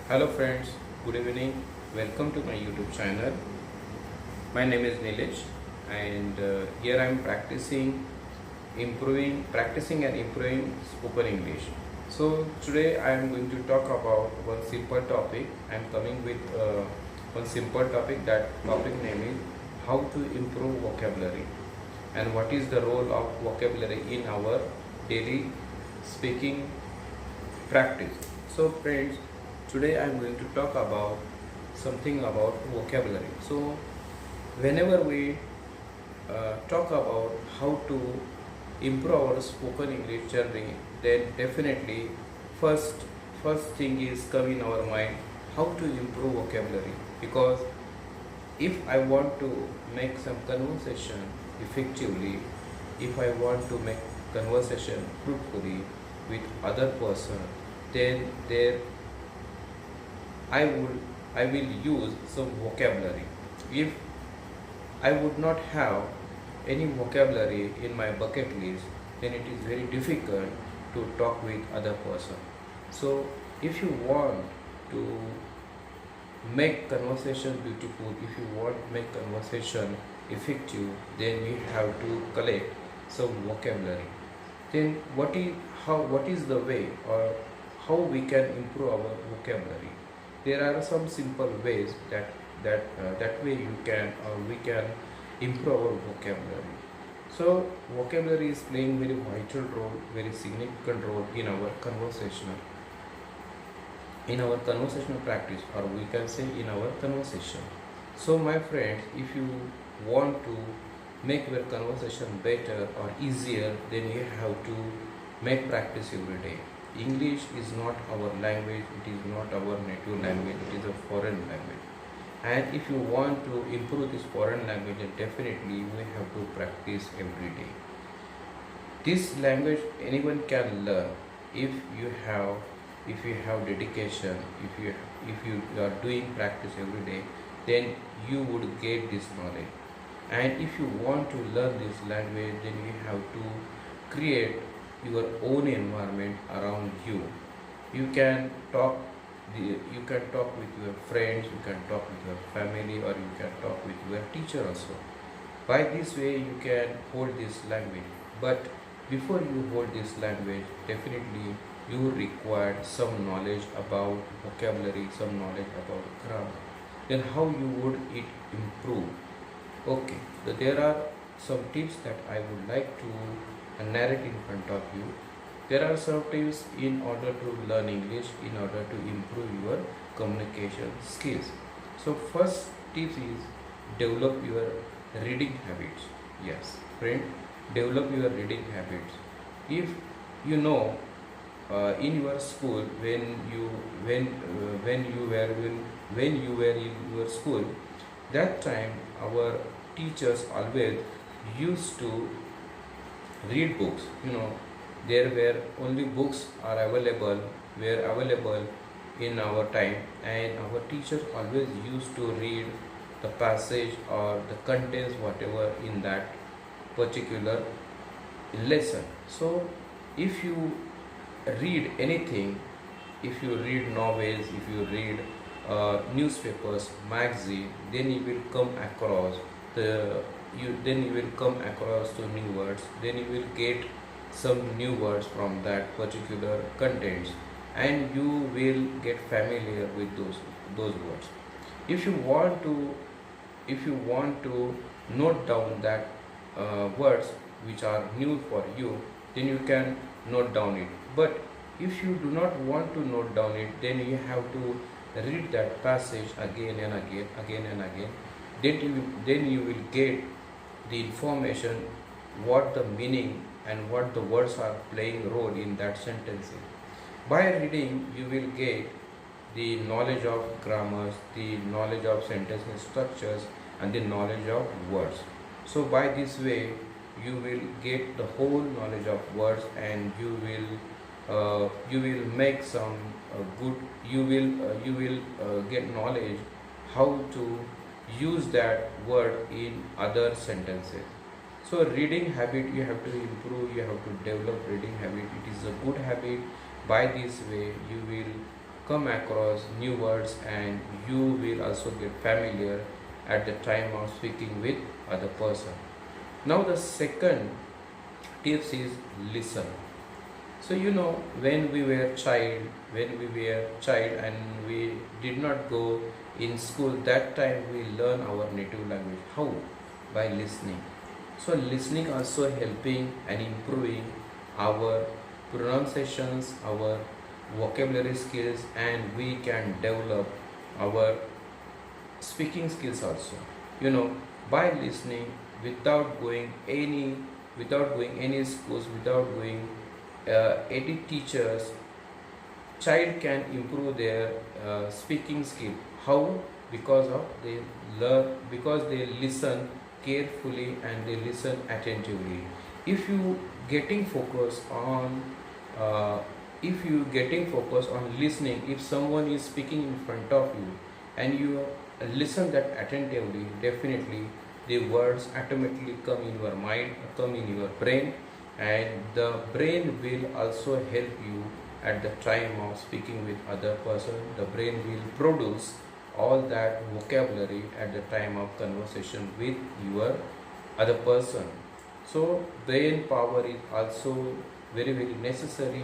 Hello friends, good evening. Welcome to my YouTube channel. My name is Nilesh and here I am practicing and improving spoken English. So today I am going to talk about one simple topic. I am coming with one simple topic. That topic name is how to improve vocabulary and what is the role of vocabulary in our daily speaking practice. So friends, today I am going to talk about something about vocabulary. So whenever we talk about how to improve our spoken English journey, then definitely first first thing is come in our mind how to improve vocabulary, because if I want to make some conversation effectively, if I want to make conversation fruitfully with other person, then there I will use some vocabulary. If I would not have any vocabulary in my bucket list, then it is very difficult to talk with other person. So if you want to make conversation beautiful, if you want to make conversation effective, then we have to collect some vocabulary. Then what is the way, or how we can improve our vocabulary? There are some simple ways that way you can we can improve our vocabulary. So vocabulary is playing very vital role, very significant role in our conversational practice, or we can say in our conversation. So my friends, if you want to make your conversation better or easier, then you have to make practice every day. English is not our language, it is not our native language, it is a foreign language. And if you want to improve this foreign language, then definitely we have to practice every day. This language anyone can learn if you have dedication, if you are doing practice every day, then you would get this knowledge. And if you want to learn this language, then you have to create your own environment around you. You can talk you can talk with your friends, you can talk with your family, or you can talk with your teacher also. By this way you can hold this language. But before you hold this language, definitely you require some knowledge about vocabulary, some knowledge about grammar. Then how you would it improve? Okay, so there are some tips that I would like to narrate in front of you. There are some tips in order to learn English, in order to improve your communication skills. So first tip is develop your reading habits. Yes, friend, develop your reading habits. If you know, in your school, when you were in your school, that time our teachers always used to read books. There were only books were available in our time, and our teachers always used to read the passage or the contents whatever in that particular lesson. So if you read anything, if you read novels, if you read newspapers, magazine, then you will come across to new words. Then you will get some new words from that particular contents, and you will get familiar with those words. If you want to note down that words which are new for you, then you can note down it. But if you do not want to note down it, then you have to read that passage again and again. Then you will get the information, what the meaning and what the words are playing role in that sentence. By reading, you will get the knowledge of grammars, the knowledge of sentence structures, and the knowledge of words. So by this way, you will get the whole knowledge of words, and you will make some good. You will get knowledge how to use that word in other sentences. So reading habit you have to improve, you have to develop reading habit. It is a good habit. By this way you will come across new words, and you will also get familiar at the time of speaking with other person. Now the second tips is listen. So when we were child and we did not go in school, that time we learn our native language. How? By listening. So listening also helping and improving our pronunciations, our vocabulary skills, and we can develop our speaking skills also. By listening, without going any schools, without going any teachers, child can improve their speaking skill. How? Because they listen carefully and they listen attentively. If you getting focus on uh, listening, if someone is speaking in front of you and you listen that attentively, definitely the words automatically come in your mind, come in your brain, and the brain will also help you at the time of speaking with other person. The brain will produce all that vocabulary at the time of conversation with your other person. So brain power is also very very necessary.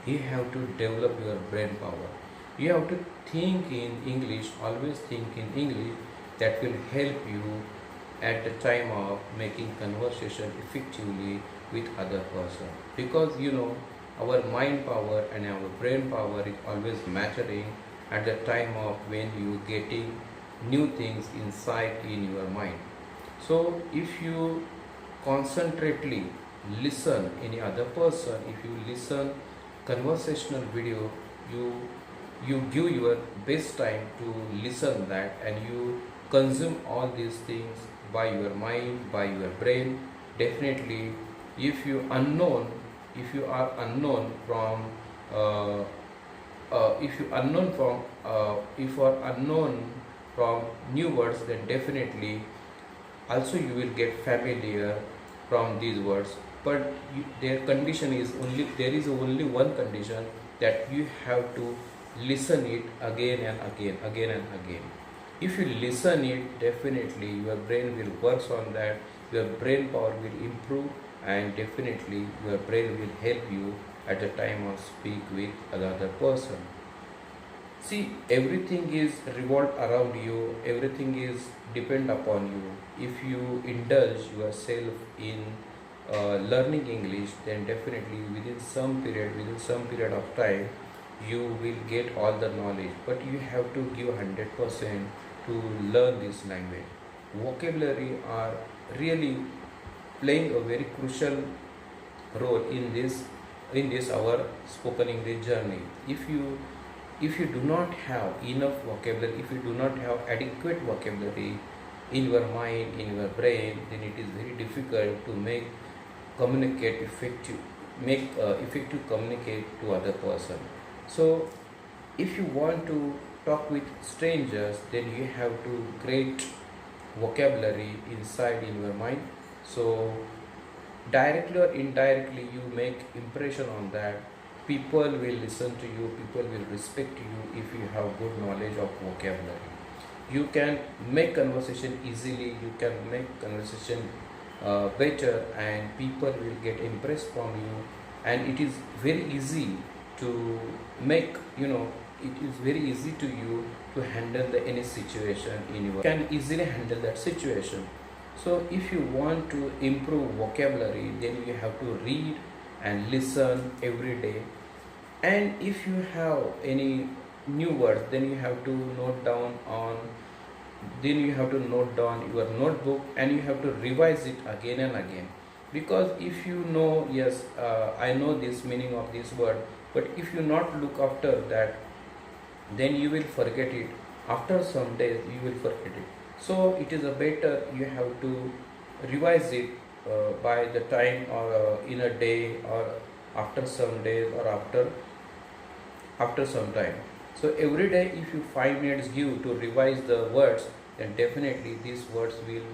You have to develop your brain power. You have to think in English, always think in English. That will help you at the time of making conversation effectively with other person, because our mind power and our brain power is always mattering at the time of when you getting new things inside in your mind. So if you concentrately listen any other person, if you listen conversational video, you give your best time to listen that, and you consume all these things by your mind, by your brain. Definitely, if you are unknown from if you are unknown from new words, then definitely also you will get familiar from these words. But their condition is only, there is only one condition, that you have to listen it again and again. If you listen it, definitely your brain will work on that, your brain power will improve, and definitely your brain will help you at the time of speak with another person. See, everything is revolved around you, everything is depend upon you. If you indulge yourself in learning English, then definitely within some period of time, you will get all the knowledge. But you have to give 100% to learn this language. Vocabulary are really playing a very crucial role in this our spoken English journey. If you do not have enough vocabulary, if you do not have adequate vocabulary in your mind, in your brain, then it is very difficult to make effective communicate to other person. So if you want to talk with strangers, then you have to create vocabulary inside in your mind. So directly or indirectly you make impression on that. People will listen to you, people will respect you if you have good knowledge of vocabulary. You can make conversation easily, you can make conversation better, and people will get impressed from you. And it is very easy to make, it is very easy to you to handle any situation in your, can easily handle that situation. So if you want to improve vocabulary, then you have to read and listen every day. And if you have any new words, then you have to note down your notebook, and you have to revise it again and again. Because if you know, yes, I know this meaning of this word, but if you not look after that, then you will forget it. After some days you will forget it. So it is a better, you have to revise it by the time, or in a day, or after some days, or after some time. So every day if you 5 minutes give to revise the words, then definitely these words will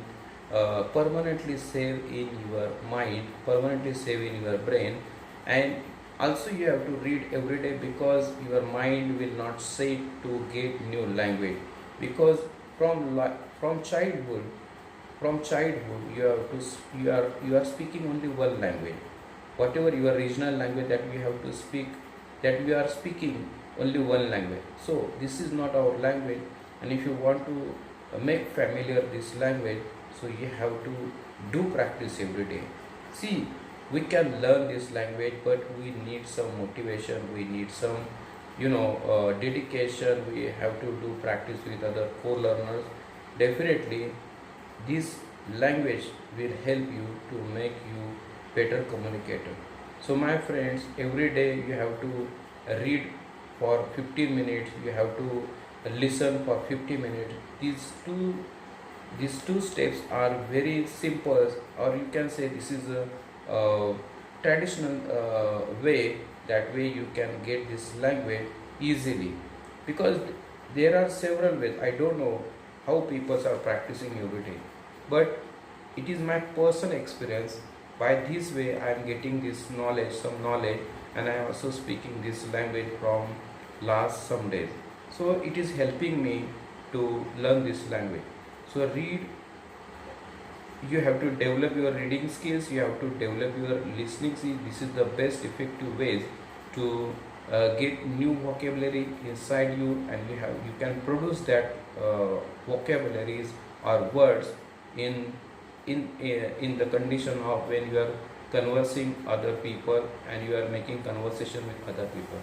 permanently save in your mind, permanently save in your brain, and Also you have to read every day, because your mind will not sit to get new language, because from childhood you have to you are speaking only one language. Whatever your regional language that we have to speak, that we are speaking only one language. So this is not our language, and if you want to make familiar this language, so you have to do practice every day. See, we can learn this language, but we need some motivation, we need some dedication. We have to do practice with other co-learners. Definitely this language will help you to make you better communicator. So my friends, every day you have to read for 15 minutes, you have to listen for 50 minutes. These two steps are very simple, or you can say this is a traditional way. That way you can get this language easily, because there are several ways. I don't know how people are practicing every day, but it is my personal experience. By this way I am getting this knowledge, some knowledge, and I am also speaking this language from last some days. So it is helping me to learn this language. So read, you have to develop your reading skills, you have to develop your listening skills. This is the best effective ways to get new vocabulary inside you, and you can produce that vocabularies or words in in the condition of when you are conversing other people and you are making conversation with other people.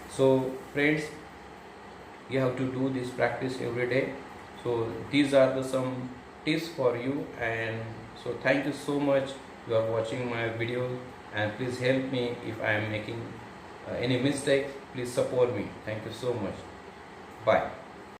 So friends, you have to do this practice every day. So these are the some tips for you, and so thank you so much. You are watching my video, and please help me if I am making any mistake. Please support me. Thank you so much. Bye.